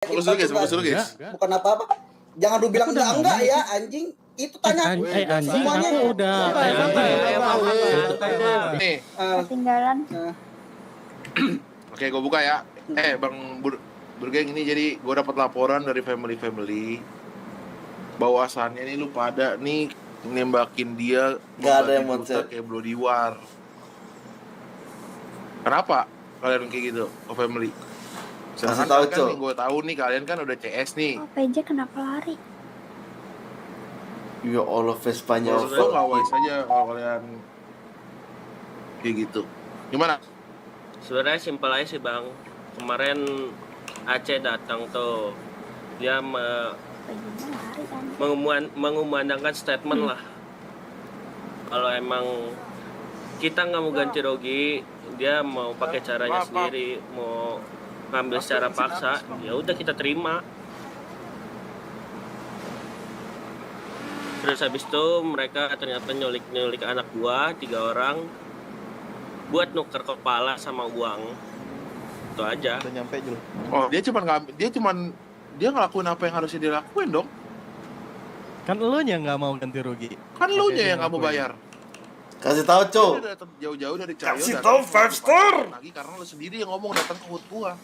Fokus dulu guys. Bukan apa-apa. Jangan lu bilang enggak ya, anjing. Itu tanya. Anjing semuanya. aku udah. Nih. Ketinggalan. Oke, gue buka ya. Bang Burgeng, ini jadi gue dapat laporan dari family bahwasannya nih lu pada nih nembakin dia nggak ada yang mau kayak Bloody War. Kenapa kalian kayak gitu, family? Kasih tahu, kan nih, gue tahu nih kalian kan udah CS nih. Oh, PJ kenapa lari? Ya Allah, Vespanya Maksudnya nggak wise aja kalau kalian kayak gitu. Gimana? Sebenarnya simpel aja sih bang. Kemarin Aceh datang tuh, dia PJ-nya lari kan? mengumandangkan statement lah. Kalau emang kita nggak mau ganti rugi, dia mau pakai caranya sendiri, mau ngambil secara paksa, ya udah kita terima. Terus habis itu mereka ternyata nyulik anak gua 3 orang buat nuker kepala sama uang. Itu aja. Udah nyampe Jul. Oh, dia ngelakuin apa yang harusnya dia lakuin dong. Kan elunya nggak mau ganti rugi. Kan lu nya yang nggak mau bayar. Kasih tahu, Cok. Dia datang jauh-jauh dari Cayo. Kasih tahu 5 star. Lagi karena lu sendiri yang ngomong datang ke hut gua.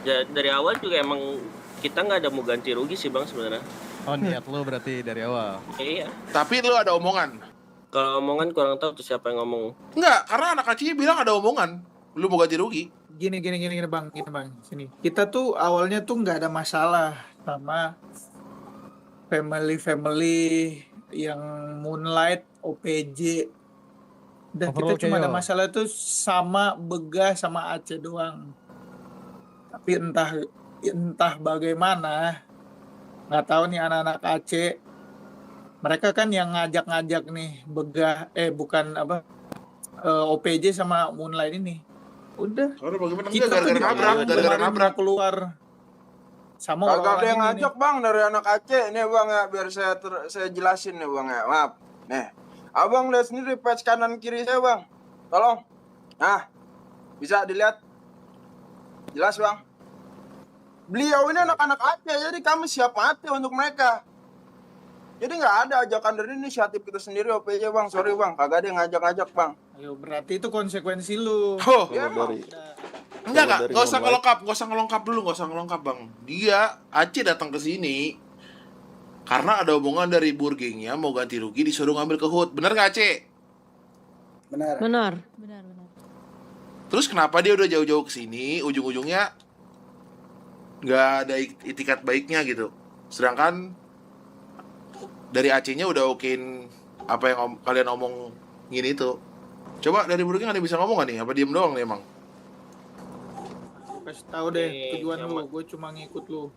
Ya dari awal juga emang kita nggak ada mau ganti rugi sih bang sebenarnya. Oh, niat lo berarti dari awal. Iya. Tapi lu ada omongan. Kalau omongan kurang tahu tuh siapa yang ngomong. Enggak, karena anak kecil bilang ada omongan. Lu mau ganti rugi. Gini bang, sini. Kita tuh awalnya tuh nggak ada masalah sama family yang Moonlight, OPJ. Dan Overall kita cuma ada KO. masalah tuh sama Begah sama Aceh doang. Tapi entah bagaimana, nggak tahu nih anak-anak Aceh. Mereka kan yang ngajak nih Begah, OPJ sama Moonlight ini. Udah. Soalnya bagaimana Kita enggak gara-gara nabrak. Keluar sama Kagak ada orang-orang yang ini ngajak bang dari anak Aceh nih bang ya, biar saya jelasin nih bang ya, maaf. Nih, abang lihat sendiri patch kanan kiri saya bang, tolong. Nah, bisa dilihat, jelas bang. Beliau ini anak-anak Aceh, jadi kami siap mati untuk mereka. Jadi nggak ada ajakan dari inisiatif kita sendiri OPJ bang, sorry bang, kagak ada yang ngajak-ngajak bang. Ayo, berarti itu konsekuensi lu. Oh, Ya, enggak, nggak usah ngelengkap bang. Dia Aceh datang ke sini karena ada omongan dari Burgengnya mau ganti rugi disuruh ngambil ke HUT. Bener nggak Aceh? Benar. Terus kenapa dia udah jauh-jauh ke sini, ujung-ujungnya nggak ada itikat baiknya gitu. Sedangkan dari Acehnya udah okein apa yang kalian omong gini itu. Coba dari Burgeng ada yang bisa ngomong gak nih? Apa diem doang nih emang? Kasih tahu deh tujuan Iya, lu, Mak. gue cuma ngikut lu.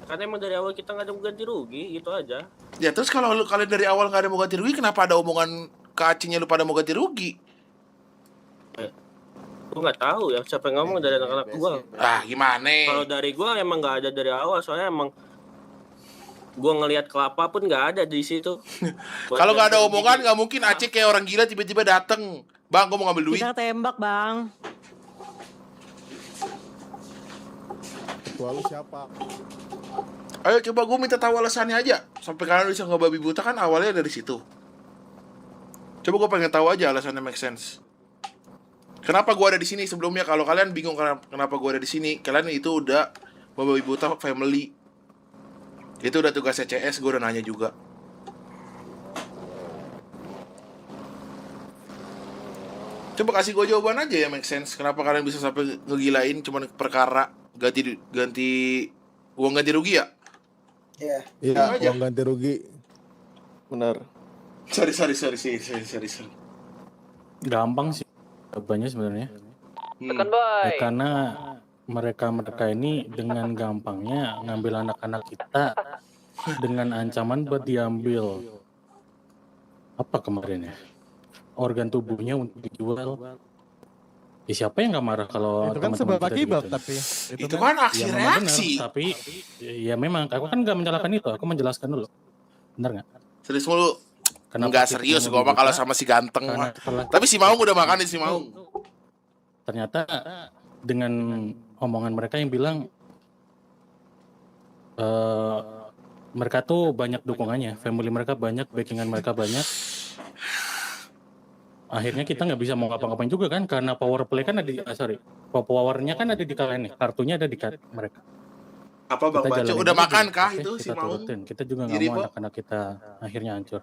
Karena emang dari awal kita nggak ada mau ganti rugi, gitu aja. Ya terus kalau kalian dari awal nggak ada mau ganti rugi, kenapa ada omongan ke Acehnya lu pada mau ganti rugi? Gue nggak tahu ya siapa yang ngomong dari anak-anak gua. Ah gimana? Kalau dari gua emang nggak ada dari awal, soalnya emang gua ngelihat kelapa pun nggak ada di situ. Kalau nggak ada omongan nggak mungkin Aceh kayak orang gila tiba-tiba dateng. Bang, gue mau ngambil duit. Kita tembak bang. Ketua lu siapa? Ayo coba gue minta tahu alasannya aja. Sampai kalian bisa ngebabi buta kan awalnya dari situ. Coba gue pengen tahu aja alasannya make sense. Kenapa gue ada di sini sebelumnya? Kalau kalian bingung kenapa gue ada di sini, kalian itu udah membabi buta family. Itu udah tugasnya CS, gue udah nanya juga. Coba kasih gue jawaban aja ya make sense. Kenapa kalian bisa sampai ngegilain cuman perkara ganti uang ganti rugi ya? Iya. Iya, uang ganti rugi. Benar. Sorry. Gampang sih jawabannya sebenarnya. Ya, karena mereka ini dengan gampangnya ngambil anak-anak kita dengan ancaman buat diambil apa kemarin ya, organ tubuhnya untuk dijual. Ya, siapa yang nggak marah kalau Itu kan teman-teman sebab kita akibat digituin? tapi Itu kan aksi Ya, memang reaksi. benar, tapi ya memang aku kan nggak menyalahkan itu, aku menjelaskan dulu, benar nggak? Serius mulu? Enggak kita serius mau gue mah kalau dibuka? sama si ganteng Karena mah. setelah Tapi si Maung udah makan nih si Maung. ternyata dengan omongan mereka yang bilang mereka tuh banyak dukungannya, family mereka banyak, backingan mereka banyak. Akhirnya kita nggak bisa mau ngapa-ngapain juga kan, karena power play kan ada di, powernya kan ada di kalian nih, kartunya ada di mereka. Apa Bang Kita Baco jalanin udah aja makan dulu, kah oke? itu si Kita Maung? turutin. Kita juga nggak Gini, mau Bo. anak-anak kita akhirnya hancur.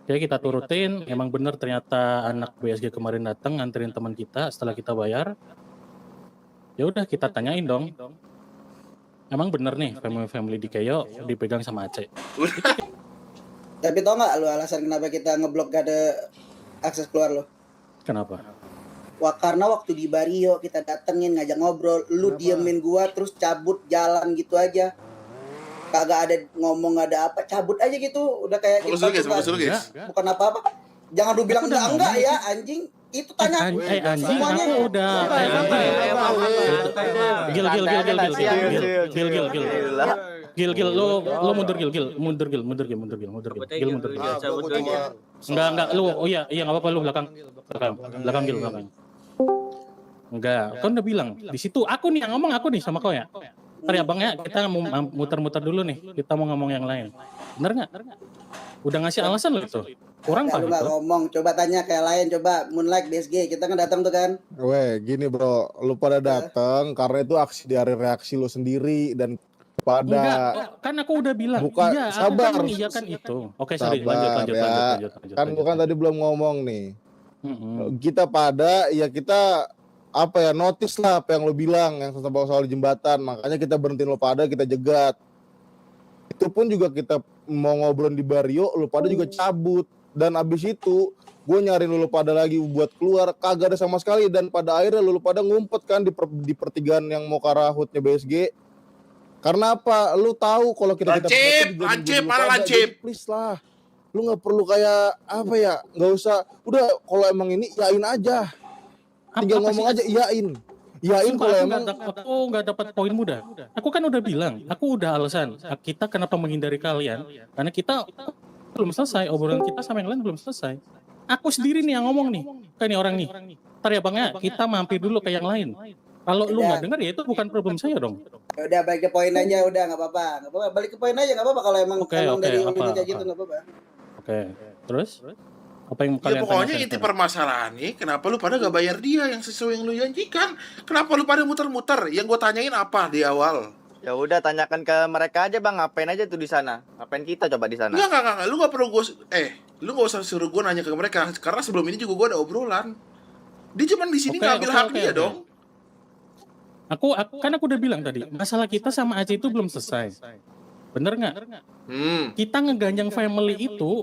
Oke, kita turutin. Emang bener ternyata anak BSG kemarin datang nganterin teman kita setelah kita bayar. Ya udah kita tanyain dong. Emang bener nih family di Keyo dipegang sama Aceh? Tapi tau nggak lu alasan kenapa kita ngeblok gak ada akses keluar lo? Kenapa? Wah, karena waktu di Barrio kita datengin ngajak ngobrol, lu diemin gua terus cabut jalan gitu aja. Kagak ada ngomong, nggak ada apa, cabut aja gitu. Udah kayak Fokus dulu guys, fokus dulu guys. bukan apa-apa. Jangan lu bilang enggak ya, anjing. Itu tanya Anjing, semuanya. aku udah. Gil, lu mundur Gil. Enggak, lu, oh iya, nggak apa-apa lu belakang Gil. Enggak, kan udah bilang di situ aku nih yang ngomong, aku nih sama kau ya. Ntar ya bang ya, kita mau muter-muter dulu nih, kita mau ngomong yang lain. Bener nggak? Udah ngasih alasan lo itu, kurang Lu pak nggak itu. ngomong, coba tanya kayak lain, coba Moonlight BSG, kita kan datang tuh kan. Weh, gini bro, lu pada datang karena itu aksi dari reaksi lu sendiri dan pada Enggak, kan aku udah bilang. Bukan, Iya, sabar. aku kan mengiyakan itu. Oke, sorry, sabar lanjut. kan gua kan tadi belum ngomong nih. Mm-mm. Kita apa ya, notice lah apa yang lu bilang yang soal jembatan, makanya kita berhentiin lu pada, kita jegat. Itu pun juga kita mau ngobrol di Barrio, lu pada juga cabut, dan abis itu gue nyariin lu pada lagi buat keluar, kagak ada sama sekali, dan pada akhirnya lu pada ngumpet kan di pertigaan yang mau ke arah hutnya BSG. Karena apa? Lu tahu kalau kita Lancip. Please lah, lu nggak perlu kayak apa ya, nggak usah. Udah kalau emang ini yain aja, tinggal ngomong aja iyain kalau emang. Aku nggak dapat poin muda. Aku kan udah bilang, aku udah alasan kita kenapa menghindari kalian, karena kita belum selesai, obrolan kita sama yang lain belum selesai. Aku sendiri nih yang ngomong nih, kayak ini orang nih. Ntar ya bang ya, kita mampir dulu ke yang lain. Kalau lu nggak dengar ya itu bukan problem saya dong. Udah balik ke poin aja, udah nggak apa-apa, balik ke poin aja nggak apa-apa kalau emang dari ulunya kayak gitu nggak apa-apa. Oke, terus apa yang Ya kalian pokoknya tanyakan inti sekarang? permasalahan nih, kenapa lu pada gak bayar dia yang sesuai yang lu janjikan? Kenapa lu pada muter-muter? Yang gue tanyain apa di awal? Ya udah tanyakan ke mereka aja bang, ngapain aja tuh di sana? Ngapain kita coba di sana? Enggak, lu gak perlu lu gak usah suruh gue nanya ke mereka, karena sebelum ini juga gue ada obrolan. Dia cuman di sini ngambil hak dia dong. Aku udah bilang tadi, masalah kita sama Aceh itu belum selesai. Bener nggak? Kita ngeganjang family itu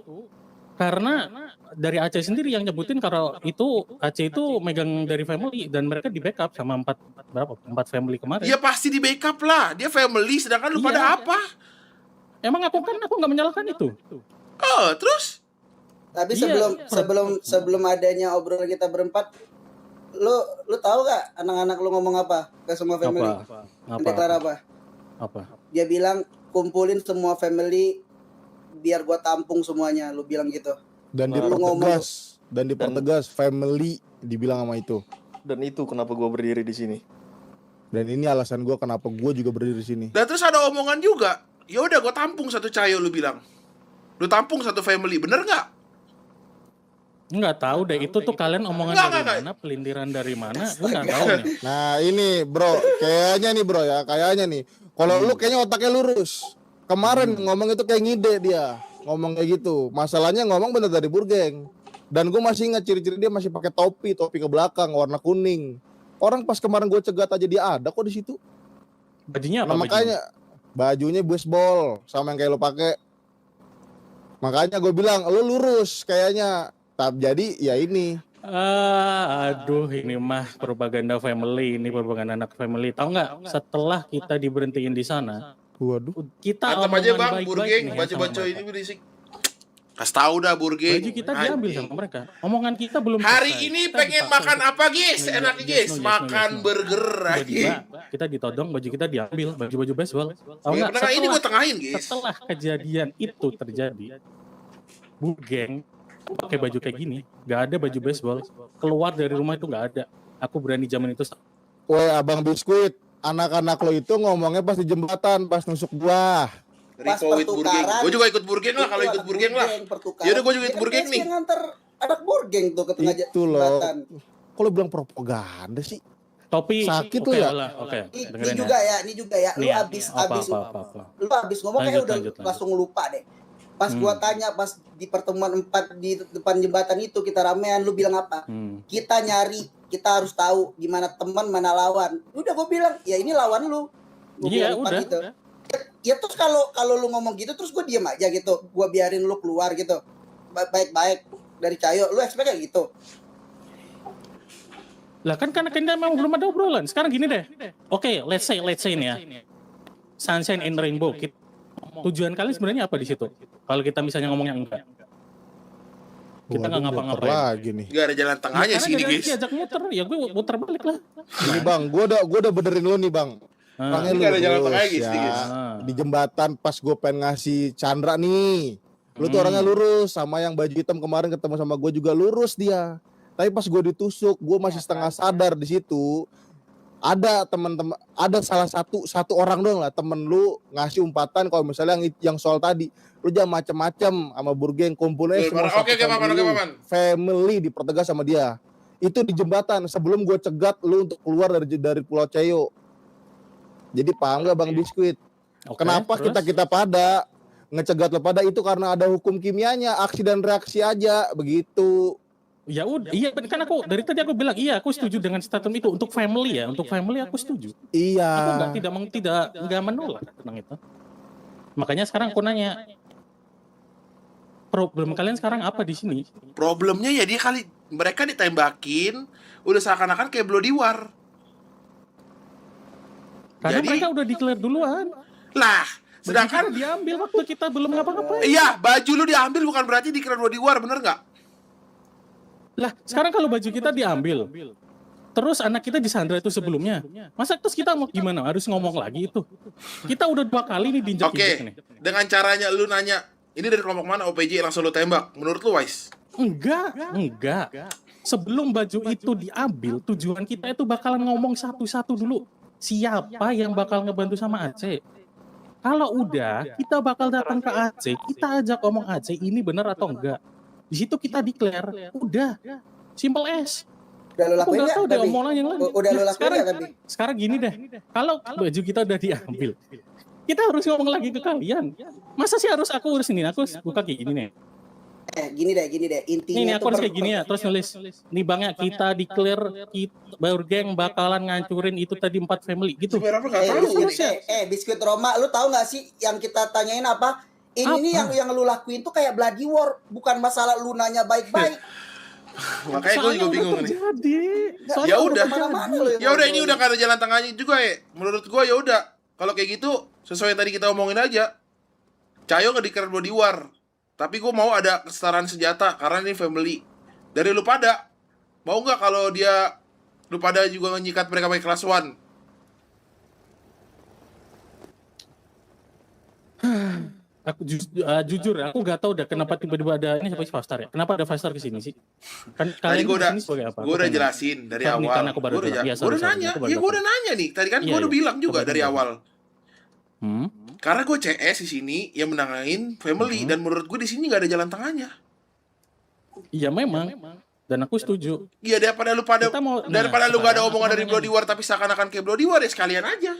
karena dari Aceh sendiri yang nyebutin kalau itu Aceh itu megang dari family dan mereka di backup sama empat family kemarin. Ya pasti di backup lah, dia family, sedangkan lu pada apa? Emang aku nggak menyalahkan itu. Oh, terus? Tapi sebelum adanya obrolan kita berempat, lu tahu gak anak-anak lu ngomong apa ke semua family? Deklar apa? Dia bilang kumpulin semua family biar gua tampung semuanya, lu bilang gitu. Dan dipertegas family dibilang sama itu. Dan itu kenapa gue berdiri di sini. Dan ini alasan gue kenapa gue juga berdiri di sini. Dan terus ada omongan juga, ya udah gua tampung satu cayo, lu bilang. Lu tampung satu family, bener nggak? Nggak tahu deh, itu tuh kalian omongan dari mana, pelindiran dari mana, gue nggak tahu nih. Nah ini bro, kayaknya nih, kalau lu kayaknya otaknya lurus. Kemarin ngomong itu kayak ngide dia, ngomong kayak gitu. Masalahnya ngomong bener dari Burgeng. Dan gue masih ingat ciri-ciri dia masih pakai topi ke belakang warna kuning. Orang pas kemarin gue cegat aja dia ada kok di situ. Bajunya apa? Nah, makanya bajunya baseball sama yang kayak lo pakai. Makanya gue bilang lo lurus kayaknya. Jadi ya ini. Aduh, ini mah propaganda family, ini propaganda anak family. Tahu nggak? Setelah kita diberhentiin di sana, waduh, kita antem aja bang, Burgeng, baca-baca ini berisik. Kasih tahu dah Burgeng. Baju kita diambil sama mereka. Omongan kita belum Hari selesai. ini pengen makan apa guys? Enaknya guys, makan burger lagi. Kita ditodong, baju kita diambil, baju baseball. Tahu nggak? Ini gue tengahin guys. Setelah kejadian itu terjadi, Burgeng pakai baju kayak gini, nggak ada baju baseball, keluar dari rumah itu nggak ada. Aku berani jamin itu Woi Abang Biskuit, anak-anak lo itu ngomongnya pas di jembatan, pas nusuk gua. Pas Rico with Burgeng. pertukaran. Gue juga ikut Burgeng lah kalau ikut Burgeng lah. Yaudah gue juga ikut Burgeng nih. Yang nganter anak Burgeng tuh ke tengah Itu loh. jembatan. Kok lo bilang propaganda sih? Topi Sakit oke lo ya? lah, oke. Ini Dengerin juga ya, ini juga ya. Lu Nih, abis apa. lu abis ngomong kayak Lanjut, udah lanjut. langsung lupa deh. Pas gua tanya pas di pertemuan 4 di depan jembatan itu kita ramean, lu bilang apa? Kita nyari, kita harus tahu gimana teman mana lawan. Udah gua bilang, ya ini lawan lu. Gua Iya, bilang udah. gitu. Ya terus kalau lu ngomong gitu terus gua diem aja gitu. Gua biarin lu keluar gitu. Baik-baik dari Cayo, lu expect kayak gitu. Lah kan karena kita memang belum ada obrolan. Sekarang gini deh. Oke, let's say ini ya. Sunshine and Rainbow. Tujuan kalian sebenarnya apa di situ? Kalau kita misalnya ngomongnya enggak. Kita nggak ngapa-ngapain. Lagi nih. Gak ada jalan tengahnya sih ini guys. Diajak muter, ya gue muter balik lah. Ini Bang, gua udah benerin lu nih Bang. Orangnya Ini nggak ada jalan lurus, tengahnya, guys, ya. guys. Di jembatan pas gue pengen ngasih Chandra nih. Lu tuh orangnya lurus, sama yang baju hitam kemarin ketemu sama gue juga lurus dia. Tapi pas gue ditusuk, gue masih setengah sadar di situ. Ada teman-teman, ada salah satu orang doang lah temen lu ngasih umpatan kalau misalnya yang soal tadi, lu jangan macem-macem sama Burgeng, kumpulnya semua Oke, satu Paman, family, Paman. family dipertegas sama dia. Itu di jembatan sebelum gue cegat lu untuk keluar dari Pulau Ceyo. Jadi paham nggak Bang Biskuit? Kenapa terus? kita pada ngecegat lo pada itu karena ada hukum kimianya, aksi dan reaksi aja begitu. Ya udah, iya kan aku dari tadi aku bilang iya aku setuju dengan statement itu untuk family ya, untuk family aku setuju. Iya. Aku nggak menolak tentang itu. Makanya sekarang aku nanya, problem kalian sekarang apa di sini? Problemnya ya mereka ditembakin, udah seakan-akan kayak Bloody War. Karena mereka udah declare duluan. Lah, sedangkan diambil waktu kita belum ngapa-ngapain. Iya, baju lu diambil bukan berarti declare Bloody War, bener nggak? Lah, sekarang kalau baju kita diambil, terus anak kita disandra itu sebelumnya, masa terus kita mau gimana? Harus ngomong lagi itu. Kita udah 2 kali nih diinjek-injek nih. Dengan caranya lu nanya, ini dari kelompok mana OPJ langsung lu tembak, menurut lu Wise? Enggak. Sebelum baju itu diambil, tujuan kita itu bakalan ngomong satu-satu dulu. Siapa yang bakal ngebantu sama Aceh? Kalau udah, kita bakal datang ke Aceh, kita ajak ngomong Aceh ini benar atau enggak. Di situ kita declare, udah, simple as. Udah lu lakuin nggak? Udah omongan yang lain. Udah lu lakuin nggak tapi? Sekarang gini deh, kalau baju kita udah diambil, kita harus ngomong lagi ke kalian. Masa sih harus aku urus ini? Aku buka kayak gini nih. Gini deh, intinya Ini aku harus kayak gini ya, terus nulis. Nih bang ya, kita declare Burgeng bakalan ngancurin itu tadi 4 family gitu. Biskuit Roma, lu tahu nggak sih yang kita tanyain apa? Ini nih yang lu lakuin tuh kayak Bloody War, bukan masalah lu nanya baik-baik. Makanya gue juga bingung nih. Ya udah. Ya udah ini udah gak ada jalan tengahnya juga ya. Menurut gue ya udah. Kalau kayak gitu sesuai yang tadi kita omongin aja. Cayo nggak declare Bloody War. Tapi gue mau ada kesetaraan senjata karena ini family. Dari lu pada mau nggak kalau lu pada juga nyikat mereka pakai kelas 1? Aku jujur aku nggak tahu dah kenapa tiba-tiba ada ini siapa Fastar ya? Kenapa ada Fastar ke sini sih? Kan tadi gue udah udah jelasin dari awal. Gue udah nanya nih. Tadi kan gue udah bilang juga dari awal. Karena gue CS di sini yang menangin family dan menurut gue di sini nggak ada jalan tengahnya. Iya memang. Dan aku setuju. Iya daripada lu nggak ada omongan dari Bloody War tapi seakan-akan kayak Bloody War ya sekalian aja.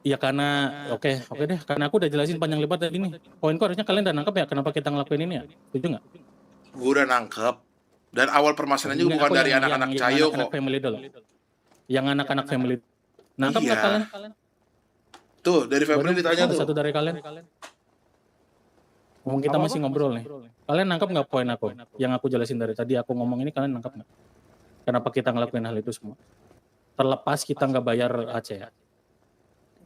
Iya karena oke deh, karena aku udah jelasin panjang lebar tadi nih. Poinku harusnya kalian udah nangkep ya kenapa kita ngelakuin ini ya? Setuju nggak? Gue udah nangkep. Dan awal permasalahannya juga bukan dari anak-anak Cayo kok. Family dulu. Yang anak-anak family. Nangkep nggak kalian? Tuh dari family ditanya tuh. Satu dari kalian. Ngomong kita masih ngobrol nih. Kalian nangkep nggak poin aku? Yang aku jelasin dari tadi aku ngomong ini kalian nangkep nggak? Kenapa kita ngelakuin hal itu semua? Terlepas kita nggak bayar Aceh ya?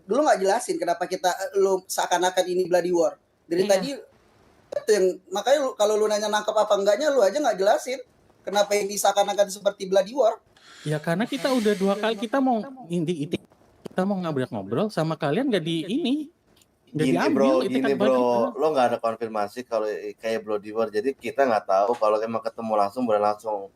Dulu nggak jelasin kenapa lu seakan-akan ini Bloody War. Dari tadi itu yang makanya kalau lu nanya nangkep apa enggaknya lu aja nggak jelasin kenapa ini seakan-akan seperti Bloody War. Ya karena kita udah 2 kali kita mau kita mau ngobrol sama kalian nggak di ini. Gini bro, lo nggak ada konfirmasi kalau kayak Bloody War, jadi kita nggak tahu kalau emang ketemu langsung boleh langsung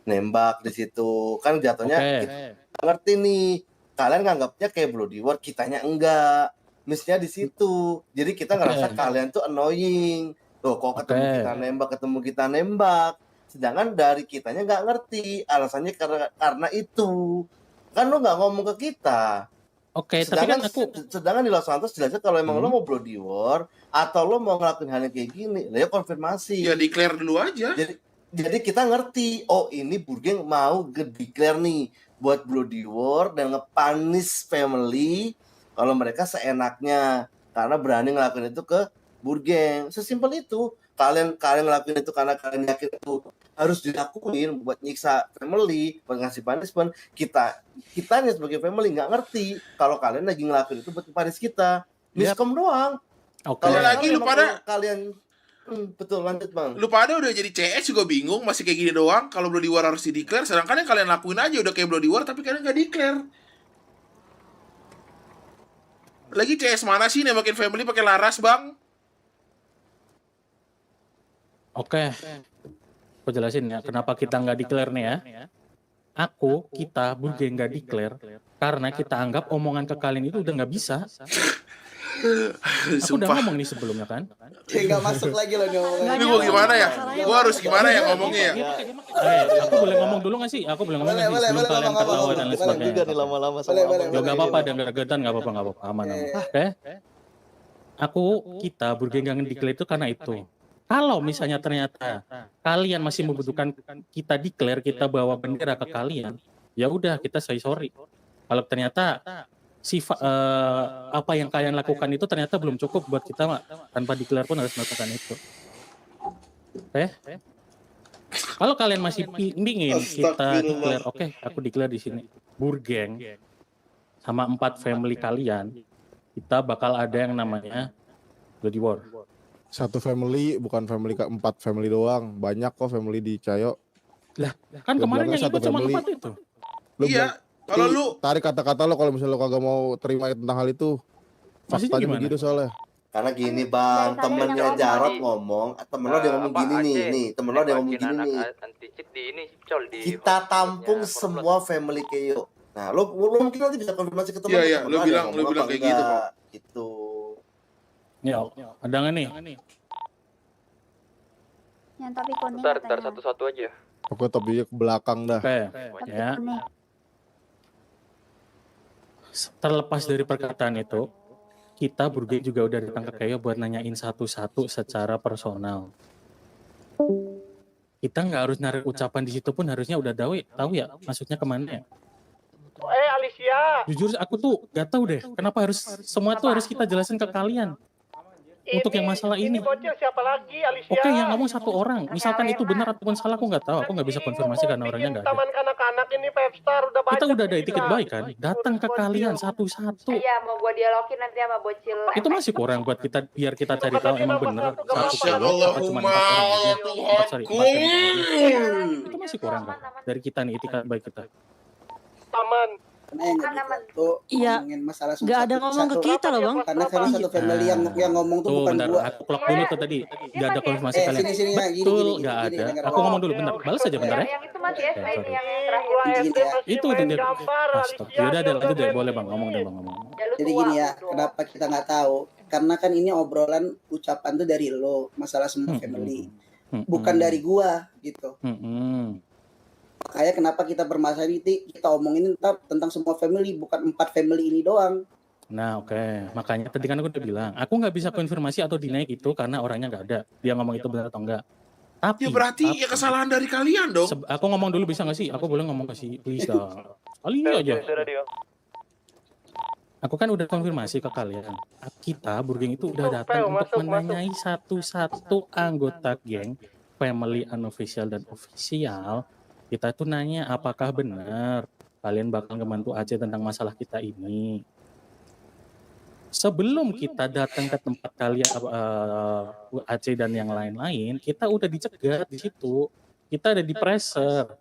nembak di situ. Kan jatuhnya kita ngerti nih. Kalian nganggapnya kayak bloody war, kitanya enggak. Misalnya di situ. Jadi kita ngerasa kalian tuh annoying. Tuh, kok ketemu kita nembak. Sedangkan dari kitanya nggak ngerti. Alasannya karena itu. Kan lo nggak ngomong ke kita. Sedangkan sedangkan di Los Santos jelasnya kalau emang lo mau bloody war atau lo mau ngelakuin hal yang kayak gini, ya konfirmasi. Ya declare dulu aja. Jadi kita ngerti, oh ini Burgeng mau declare nih buat bloody war dan ngepanis family kalau mereka seenaknya karena berani ngelakuin itu ke Burgeng. Sesimpel itu. Kalian ngelakuin itu karena kalian yakin itu harus dilakuin buat nyiksa family, buat ngasih punishment. Kitanya sebagai family nggak ngerti kalau kalian lagi ngelakuin itu buat panis kita. Miskom doang. Kalau lagi lu pada kalian betul, lanjut Bang. Lu pada udah jadi CS juga bingung, masih kayak gini doang. Kalau bloody war harus di-declare, sedangkan yang kalian lakuin aja udah kayak bloody war tapi kalian nggak declare. Lagi CS mana sih nembakin family pakai laras, Bang? Oke, aku jelasin ya kenapa kita nggak declare nih ya. Kita Burgeng nggak declare karena kita anggap omongan ke kalian itu udah nggak bisa. Aku udah ngomong nih sebelumnya kan. Kayak nggak masuk lagi loh nih omongan. Ini gua gimana ya? Gua harus gimana ya ngomongnya ya? Aku boleh ngomong dulu nggak sih? Aku boleh ngomong nggak sih sebelum kalian ketawa dan lain sebagainya. Juga nih lama-lama Gak apa-apa, dan gergetan nggak apa-apa, aman. Oke. Kita Burgeng nggak declare itu karena itu. Kalau misalnya ternyata kalian masih membutuhkan kita declare, kita bawa bendera ke kalian, ya udah kita say sorry. Kalau ternyata apa yang kalian lakukan itu ternyata belum cukup buat kita, tanpa declare pun harus melakukan itu. Oke? Kalau kalian masih pingin kita declare, oke, aku declare di sini. Burgeng sama 4 family kalian, kita bakal ada yang namanya bloody war. Satu family, bukan family keempat family doang. Banyak kok family di Cayo. Lah, kan kemarin yang ikut cuma 4 itu. Iya, kalau lu tarik kata-kata lo kalau misalnya lo kagak mau terima tentang hal itu. Faktanya begitu soalnya. Karena gini Bang, temennya Jarod ngomong, temen lo dia ngomong gini nih, temen lo dia ngomong gini nih. Kita tampung semua family Keyo. Nah, lo mungkin nanti bisa konfirmasi ke temen. Iya, lu bilang kayak gitu kok. Gitu. Ya, ada nggak nih? Yang tapi kuning. Ntar satu-satu aja. Pokoknya topiknya ke belakang dah. Oke, ya. Terlepas dari perkataan itu, kita Burgeng juga udah datang ke Keyo buat nanyain satu-satu secara personal. Kita nggak harus narik ucapan di situ pun harusnya udah tahu ya maksudnya kemana ya. Alicia. Jujur aku tuh gak tahu deh kenapa semua tuh harus kita jelasin ke kalian. Untuk yang masalah ini. Bocil siapa lagi, Alicia? Oke, yang ngomong satu orang. Misalkan itu benar ataupun salah, aku nggak tahu. Aku nggak bisa konfirmasi karena orangnya nggak ada. Taman kanak-kanak ini 5 star udah banyak. Kita udah ada etiket baik kan? Datang ke kalian satu-satu. Iya, mau gua dialogin nanti sama bocil. Itu masih kurang buat kita biar kita cari tahu emang bener itu masih kurang kan? Dari kita nih etiket baik kita. Taman. Iya, nggak ada ngomong ke kita loh Bang. Karena satu family yang ngomong tuh bukan bentar, gua. aku clock dulu tuh tadi. Nggak ada konfirmasi kalian. Sini, betul, nggak ada. Aku ngomong dulu, bentar. Balas aja bentar ya. Yang itu masih SD ini yang terakhir. Itu dia. Astaga, udah lanjut deh, boleh Bang, ngomong deh Bang, ngomong. Jadi gini ya, kenapa kita nggak tahu? Karena kan ini obrolan ucapan tuh dari lo, masalah semua family. Bukan dari gua gitu. Kayak kenapa kita bermasalah ini, kita omongin tentang semua family, bukan 4 family ini doang. Nah oke, makanya tadi kan aku udah bilang, aku nggak bisa konfirmasi atau dinaik itu karena orangnya nggak ada. Dia ngomong itu benar atau enggak. Tapi ya berarti ya kesalahan dari kalian dong. Aku ngomong dulu bisa nggak sih? Aku boleh ngomong ke si Lisa. Kali aja. Aku kan udah konfirmasi ke kalian. Kita Burgeng itu udah datang untuk menanyai satu-satu anggota geng, family unofficial dan official. Kita tuh nanya apakah benar kalian bakal ngebantu Aceh tentang masalah kita ini. Sebelum kita datang ke tempat kalian Aceh dan yang lain-lain, kita udah dicegat di situ. Kita ada di pressure.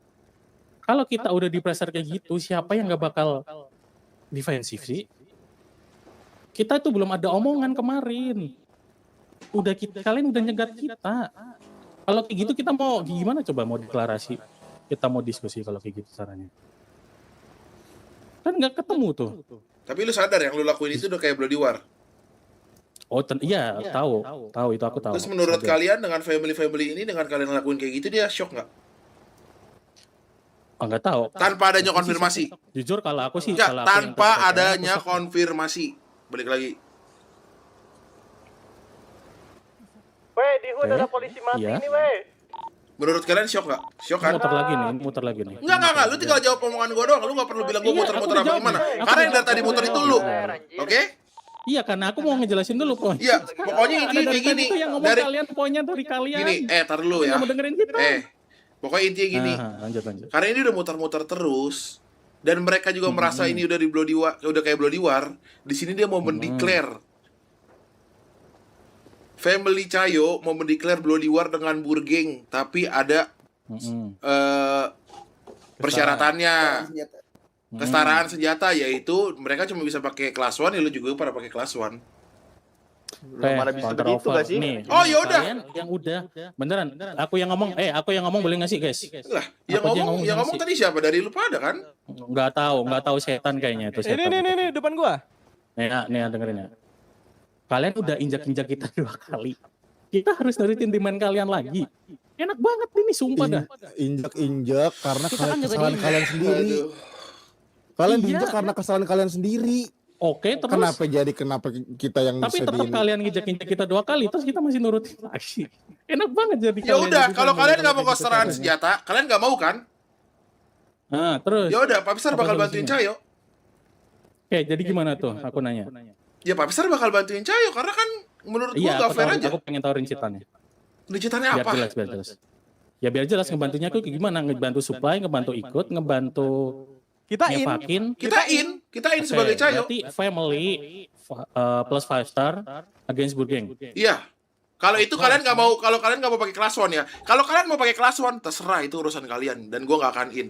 Kalau kita udah di pressure kayak gitu, siapa yang nggak bakal defensif sih? Kita tuh belum ada omongan kemarin. Kalian udah nyegat kita. Kalau kayak gitu kita mau gimana coba mau deklarasi? kita mau diskusi kalau kayak gitu caranya? Kan nggak ketemu tuh. Tapi lu sadar yang lu lakuin itu udah kayak Bloody War. Oh, iya, tahu itu aku tahu. Terus menurut Sadar. kalian dengan family ini, dengan kalian ngelakuin kayak gitu, dia shock nggak? Oh, nggak tahu. Tanpa adanya konfirmasi. Jujur kalau aku sih, Enggak, kalau aku yang tanpa terpaksa, adanya aku shock. konfirmasi. Balik lagi. Weh, di hood Oke. ada polisi mati Iya. nih, weh. Menurut kalian shock nggak? Shock kan? Muter lagi nih. Enggak. Lu tinggal jawab omongan gue doang. Lu nggak perlu bilang gue Iya, muter-muter aku apa udah gimana. jawab. Aku Karena yang udah dari tadi jawab. muter itu lu. Oke? Iya, karena aku mau ngejelasin dulu poin. Iya, pokoknya Ada intinya dari kayak tadi gini. tuh yang ngomong Dari kalian, poinnya dari kalian. gini, tar dulu ya. Nggak mau dengerin kita. Pokoknya intinya gini. Lanjut. Karena ini udah muter-muter terus dan mereka juga merasa ini udah di Bloody War, udah kayak Bloody War. Di sini dia mau mendeklar Family Cayo mau mendeklar Bloody War dengan Burgeng, tapi ada persyaratannya. Kesetaraan senjata, yaitu mereka cuma bisa pakai kelas 1, ya lu juga pada pakai kelas 1. Belum ada bisa begitu gak sih? Nih, Oh, ya udah. kalian yang udah beneran. Aku yang ngomong boleh nggak sih, guys? Lah, yang Aku aja ngomong tadi siapa? Dari lu pada kan? Nggak tahu setan kayaknya itu setan. Ini depan gua. Nih, dengerin ya. Kalian udah injak-injak kita 2 kali. Kita harus nurutin demand kalian lagi. Enak banget ini, sumpah dah. Injak-injak karena Kita kan juga kesalahan diinjak. kalian sendiri. Kalian Iya. diinjak karena kesalahan kalian sendiri. Oke, terus. Kenapa kita yang Tapi tetap disedihin? kalian nginjak-injak kita 2 kali, terus kita masih nurutin lagi. Enak banget jadi Ya kalian udah, jadi kalau bandel kalian nggak mau kayak gitu kesetaraan caranya. senjata, kalian nggak mau kan? Nah, terus. Ya udah, Pak Besar Apa bakal bantuin solusinya? Cayo. Oke, jadi gimana tuh? Aku nanya. Ya Pak Besar bakal bantuin Cayo karena kan menurut gua Iya, nggak aku fair tahu, aja. aku pengen tahu rincitannya. Rincitannya Biar apa? jelas. Ya biar jelas ngebantunya aku gimana, ngebantu supply, ngebantu ikut, ngebantu Kita in. ngevakin. Kita in Oke, sebagai Cayo. berarti family plus 5 star against Burgeng. Iya. Kalau itu kalian nggak mau, kalau kalian nggak mau pakai kelas 1 ya. Kalau kalian mau pakai kelas 1, terserah, itu urusan kalian dan gua nggak akan in.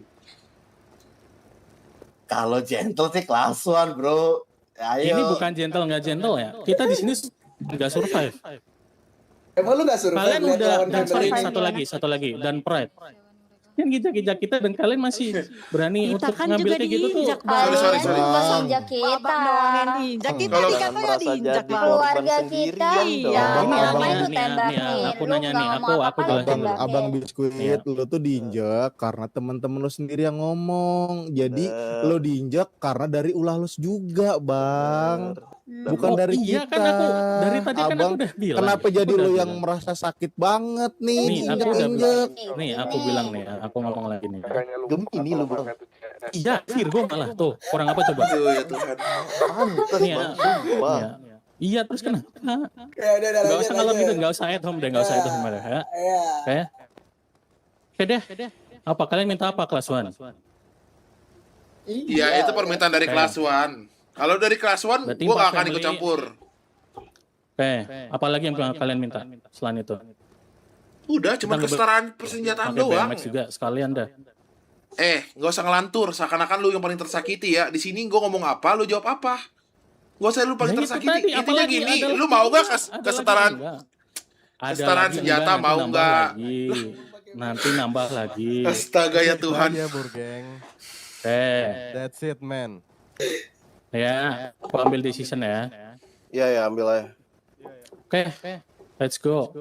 Kalau gentle sih kelas 1, bro. Ayo. Ini bukan gentle nggak gentle ya. Kita di sini nggak survive. Emang lu gak suruh Kalian lihat udah lawan dan family? satu lagi dan pride. Yang gijak-gijak kita dan kalian masih berani Kita untuk kan ngambil juga kayak gitu tuh. diinjak, Sorry. Kalian juga Bang. senjak kita. Abang doang yang diinjak, kita Kalau- dikata nggak diinjak, Bang. Keluarga kita. Iya. Ngapain lu Nih, tembakin? aku Lu nanya nih, nggak aku ngomong apa-apa, lu jelasin dulu. tembakin. Abang Biskuit, Iya. lu tuh diinjak karena temen-temen lu sendiri yang ngomong. Jadi lu diinjak karena dari ulah lu juga, Bang. Bukan Oh, dari iya, kita. kan aku dari tadi kan Abang, aku udah bilang. kenapa Aku jadi udah lu yang bilang. merasa sakit banget nih Nih, aku udah bilang. diinjak-injak? Nih, aku bilang nih, aku ngomong lagi nih. Gemini lu, bro. Iya, Virgo malah tuh. Kurang apa coba? Aduh, ya Tuhan. Pantes, Nih, Bang. ya. Sumpah. Iya. Iya, terus kenapa? Ya udah Gak lanjut, usah ngalor lanjut. gitu, gak usah at home deh, gak usah at home deh. Ya. Iya. Oke deh. Apa kalian minta apa kelas 1? Iya, itu permintaan dari Oke. kelas 1. Kalau dari kelas 1, Berarti gua nggak Pak akan ikut Family- campur. Oke, apalagi yang kalian minta selain itu? Udah, cuma Kita kesetaraan persenjataan Pakai doang. BMX juga sekalian dah. Nggak usah ngelantur, seakan-akan lu yang paling tersakiti ya. Di sini gua ngomong apa, lu jawab apa. Gak usah lu paling Ya itu tersakiti. tadi, Intinya apalagi gini, ada lu lagi mau nggak enggak? Ada kesetaraan? lagi enggak? Ada Kesetaraan lagi senjata enggak? mau Nanti nambah nggak? lagi. Nanti nambah lagi. Astaga ya Tuhan. Ya, Burgeng. That's it, man. Ya, aku ambil decision ya. Iya, ya, ambil aja. Oke, let's go.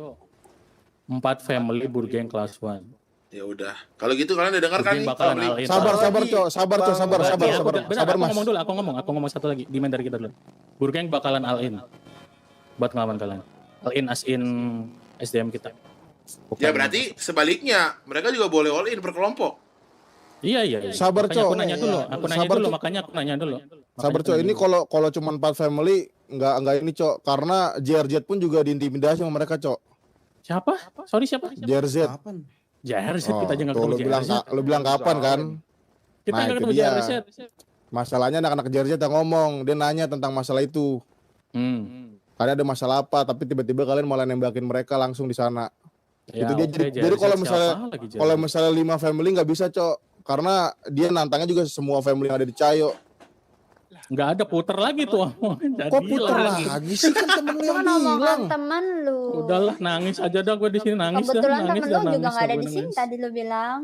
4 family Burgeng kelas 1. Ya udah. Kalau gitu kalian udah dengar kan Burgeng nih? bakalan Family? all in. Sabar, Cok. Sabar, Berarti aku, sabar, Mas. aku ngomong satu lagi. Demand dari kita dulu. Burgeng bakalan all in buat ngelawan kalian. All in as in SDM kita. Bukan- Ya berarti sebaliknya, mereka juga boleh all in berkelompok. Iya. Sabar, Makanya aku Cok. nanya dulu. Aku nanya Sabar, dulu, Cok. makanya aku nanya dulu. Sabar, Cok. Ini kalau cuma 4 family nggak ini, Cok. Karena JRZ pun juga diintimidasi sama mereka, Cok. Siapa? Sorry siapa? JRZ. JRZ Oh, kita jangan tuh, ketemu lu bilang JRZ. lu bilang kapan kan? Kita Nah, nggak itu ketemu dia. JRZ. Masalahnya anak-anak JRZ yang ngomong, dia nanya tentang masalah itu. Kalian ada masalah apa, tapi tiba-tiba kalian malah nembakin mereka langsung di sana. Ya, Itu dia oke, jadi JRZ kalau siapa misalnya lagi JRZ? kalau misalnya 5 family nggak bisa, Cok. Karena dia nantangnya juga semua family yang ada di Cayo. Nggak ada puter lagi tuh. Kok puter lagi sih, kan temen lu Itu yang kan omongan bilang. temen lu. Udahlah, nangis aja dah gue di sini, nangis dah, Kebetulan nangis temen dah, lu juga nangis nggak ada dah, di gue sini nangis. tadi lu bilang.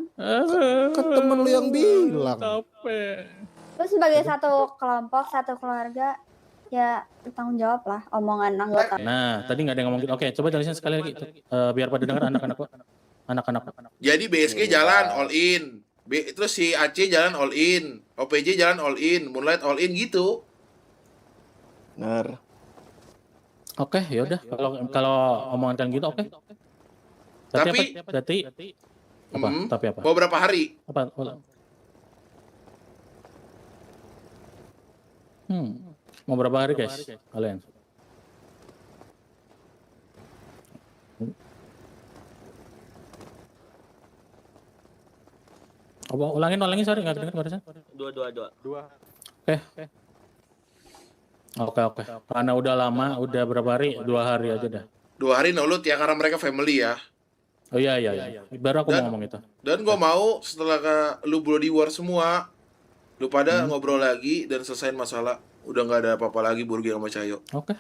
Kan temen lu yang bilang. Capek. Lu sebagai satu kelompok, satu keluarga, ya tanggung jawab lah omongan anggota. Nah, tadi nggak ada yang ngomong gitu. Oke, coba jelasin sekali lagi. Biar pada dengar anak-anak. Jadi BSG jalan all in. Terus si Aceh jalan all in, OPJ jalan all in, Moonlight all in gitu. Benar. Oke, ya udah. Kalau omongan kan gitu, oke. Tapi- Tapi apa? Tapi apa? Mau berapa hari? Apa? Mau berapa hari guys? Kalian? Ulangin sorry nggak kedengeran barusan. Dua. Oke. Karena udah lama, udah berapa hari? 2 hari aja dah. 2 hari nulut ya karena mereka family ya. Oh iya. Baru aku mau ngomong itu. Dan gue mau setelah lu Bloody War semua, lu pada ngobrol lagi dan selesain masalah. Udah nggak ada apa-apa lagi Burgi sama Cayo. Oke.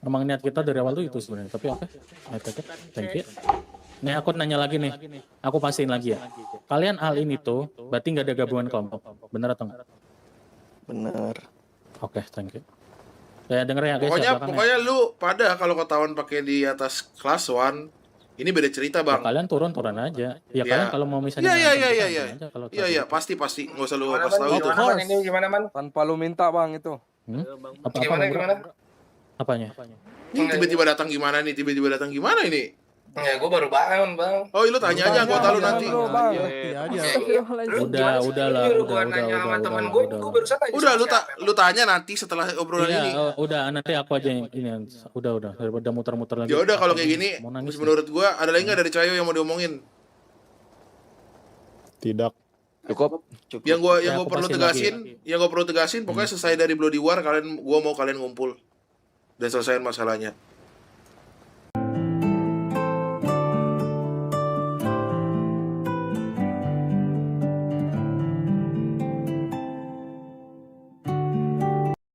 Emang niat kita dari awal tuh itu sebenarnya. Tapi oke. Thank you. Nih aku nanya lagi nih. Aku pastiin lagi ya. Kalian all ini tuh berarti nggak ada gabungan kelompok. Bener atau enggak? Benar. Oke, thank you. Ya denger ya guys. Pokoknya lu pada kalau ketahuan pakai di atas kelas 1, ini beda cerita bang. Kalian turun aja. Ya kalian kalau mau misalnya. Iya, pasti nggak usah lu pas tahu itu. Gimana man? Tanpa lu minta bang itu. Gimana? Apanya? Ini tiba-tiba datang gimana ini? Ya gue baru bangun bang. Oh, lu tanya aja anggota lu nanti. Udah lah. Udah lu tanya nanti setelah obrolan ini. Udah nanti aku aja yang ini. Udah daripada muter-muter lagi. Ya udah kalau kayak gini, Mau nangis menurut gua ada lagi nggak dari Cayo yang mau diomongin? Tidak. Cukup. Yang gua aku perlu pastiin tegasin, pokoknya selesai dari Bloody War gua mau kalian ngumpul dan selesaiin masalahnya.